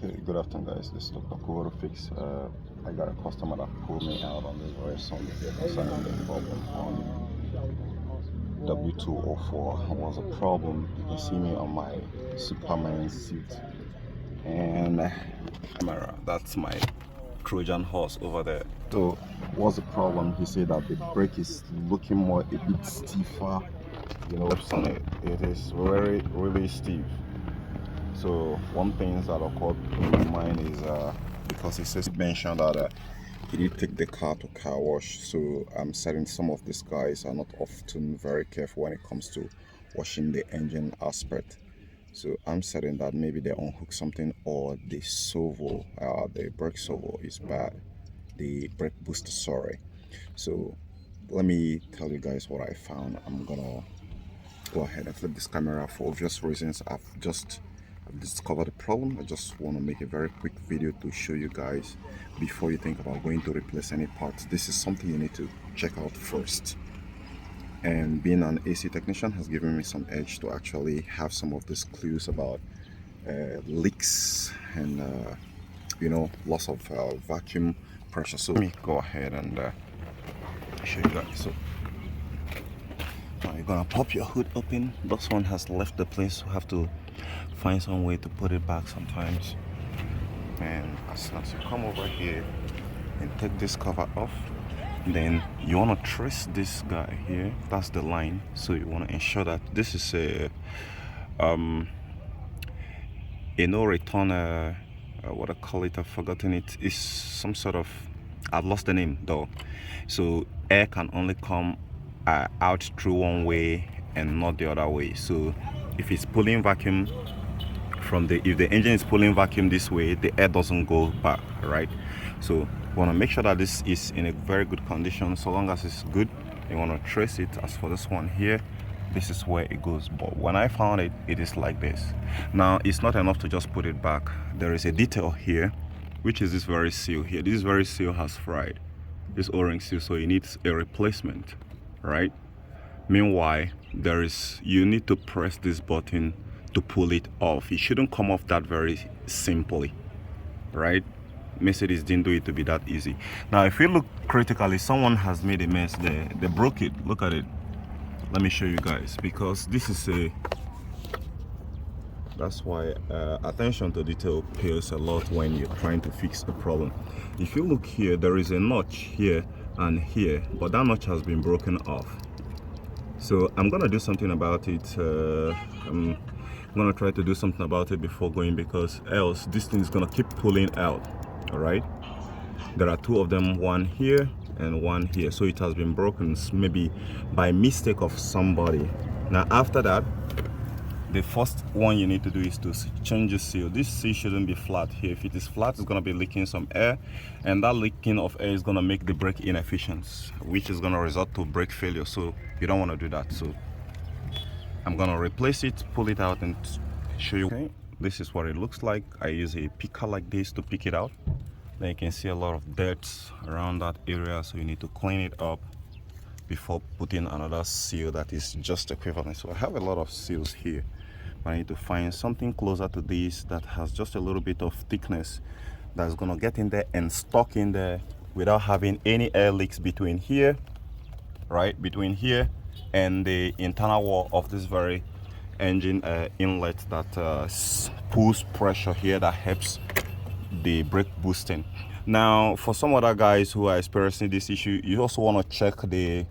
Okay, good afternoon guys, this is Dr. W204. I got a customer that pulled me out on this very Sunday concerning the problem on W204. Was a problem. You can see me on my Superman suit and camera. That's my Trojan horse over there. So what's the problem? He said that the brake is looking more a bit stiffer. You know, on it. It is really stiff. So one thing that occurred in my mind is because he says mentioned that he did take the car to car wash. So I'm certain some of these guys are not often very careful when it comes to washing the engine aspect. So I'm certain that maybe they unhook something or the servo, the brake servo is bad, the brake booster, sorry. So let me tell you guys what I found. I'm gonna go ahead and flip this camera for obvious reasons. I've discovered the problem. I just want to make a very quick video to show you guys before you think about going to replace any parts. This is something you need to check out first, and being an AC technician has given me some edge to actually have some of these clues about leaks and you know, loss of vacuum pressure. So let me go ahead and show you guys. So now you're gonna pop your hood open. This one has left the place. You have to find some way to put it back sometimes. And as soon as you come over here and take this cover off, then you want to trace this guy here. That's the line. So you want to ensure that this is a no return. What I call it, I've forgotten it. Is some sort of, I've lost the name though. So air can only come out through one way and not the other way. So if it's pulling vacuum from if the engine is pulling vacuum this way, the air doesn't go back, right? So you want to make sure that this is in a very good condition. So long as it's good, you want to trace it. As for this one here, this is where it goes. But when I found it, it is like this. Now it's not enough to just put it back. There is a detail here, which is this very seal here. This very seal has fried, this o-ring seal, so it needs a replacement, right? Meanwhile, you need to press this button to pull it off. It shouldn't come off that very simply, right? Mercedes didn't do it to be that easy. Now if you look critically, someone has made a mess there. They broke it. Look at it. Let me show you guys, because this is that's why attention to detail pays a lot when you're trying to fix a problem. If you look here, there is a notch here and here, but that notch has been broken off. So I'm gonna do something about it. I'm gonna try to do something about it before going, because else this thing is gonna keep pulling out. All right, there are two of them, one here and one here. So it has been broken maybe by mistake of somebody. Now after that, the first one you need to do is to change the seal. This seal shouldn't be flat here. If it is flat, it's going to be leaking some air, and that leaking of air is going to make the brake inefficient, which is going to result to brake failure. So you don't want to do that. So I'm going to replace it, pull it out, and show you. Okay, this is what it looks like. I use a picker like this to pick it out. Then you can see a lot of dirt around that area, so you need to clean it up before putting another seal that is just equivalent. So I have a lot of seals here, but I need to find something closer to this that has just a little bit of thickness that's gonna get in there and stuck in there without having any air leaks between here, right, between here and the internal wall of this very engine inlet that pulls pressure here, that helps the brake boosting. Now for some other guys who are experiencing this issue, you also want to check the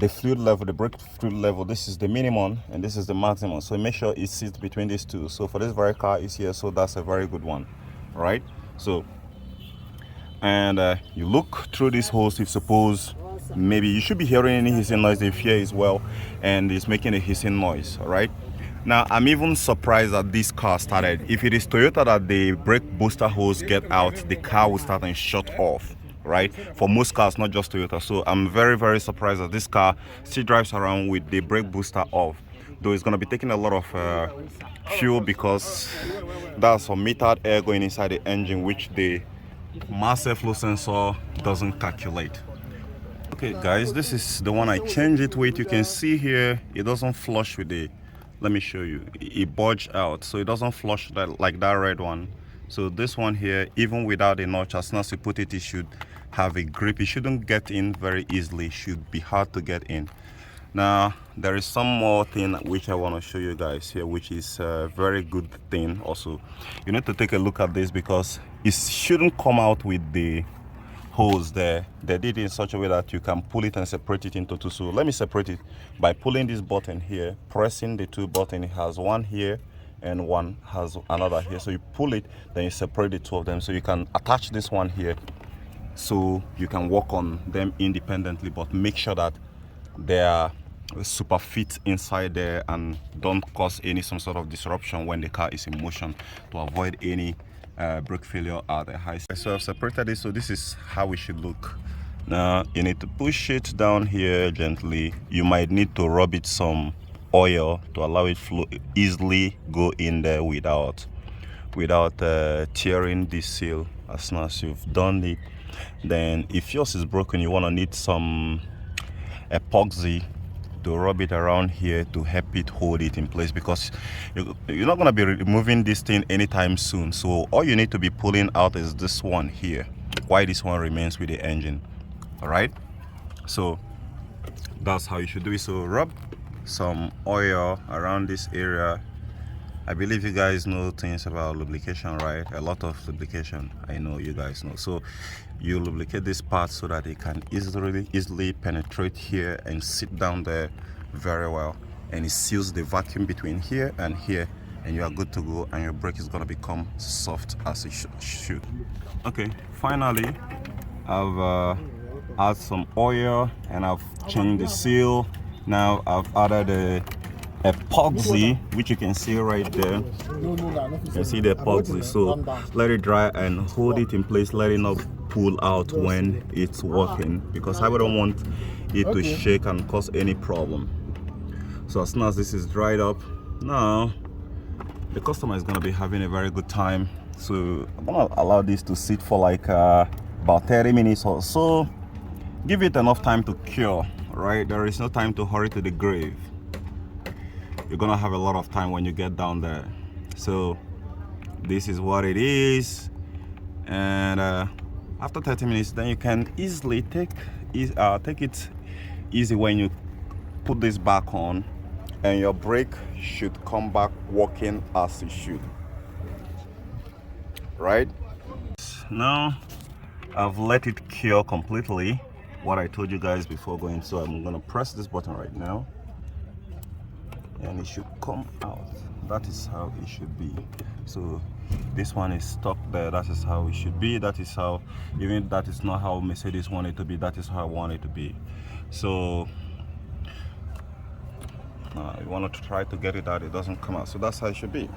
fluid level, the brake fluid level. This is the minimum and this is the maximum, so make sure it sits between these two. So for this very car is here, so that's a very good one, right? So and you look through these holes. If suppose maybe you should be hearing any hissing noise, if here as well, and it's making a hissing noise, all right? Now I'm even surprised that this car started. If it is Toyota that the brake booster hose get out, the car will start and shut off, right? For most cars, not just Toyota. So I'm very surprised that this car still drives around with the brake booster off, though it's going to be taking a lot of fuel, because that's some metered air going inside the engine, which the mass airflow sensor doesn't calculate. Okay guys, this is the one I changed it with. You can see here it doesn't flush with the let me show you, it bulged out, so it doesn't flush that like that red one. So this one here, even without a notch, as soon as you put it, it should have a grip. It shouldn't get in very easily. It should be hard to get in. Now there is some more thing which I want to show you guys here, which is a very good thing. Also, you need to take a look at this because it shouldn't come out with the hose there. They did it in such a way that you can pull it and separate it into two. So let me separate it by pulling this button here, pressing the two buttons. It has one here and one has another here. So you pull it, then you separate the two of them. So you can attach this one here so you can work on them independently, but make sure that they are super fit inside there and don't cause some sort of disruption when the car is in motion, to avoid any brake failure at the high speed. So I've separated it, so this is how it should look. Now you need to push it down here gently. You might need to rub it some oil to allow it flow easily go in there without tearing the seal. As soon as you've done it, then if yours is broken, you want to need some epoxy to rub it around here to help it hold it in place, because you're not going to be removing this thing anytime soon. So all you need to be pulling out is this one here, while this one remains with the engine. All right, so that's how you should do it. So rub some oil around this area. I believe you guys know things about lubrication, right? A lot of lubrication, I know you guys know. So you lubricate this part so that it can easily penetrate here and sit down there very well, and it seals the vacuum between here and here, and you are good to go, and your brake is going to become soft as it should. Okay, finally I've added some oil and I've changed the seal. Now I've added a epoxy, which you can see right there. You can see the epoxy. So let it dry and hold it in place. Let it not pull out when it's working, because I don't want it to shake and cause any problem. So as soon as this is dried up, now the customer is going to be having a very good time. So I'm going to allow this to sit for like about 30 minutes or so. Give it enough time to cure, right? There is no time to hurry to the grave. You're gonna have a lot of time when you get down there. So this is what it is, and after 30 minutes, then you can easily take it easy when you put this back on, and your brake should come back working as it should. Right now I've let it cure completely, what I told you guys before going. So I'm gonna press this button right now, and it should come out. That is how it should be. So this one is stuck there. That is how it should be. That is how, even if that is not how Mercedes want it to be, that is how I want it to be. So you want to try to get it out, it doesn't come out. So that's how it should be.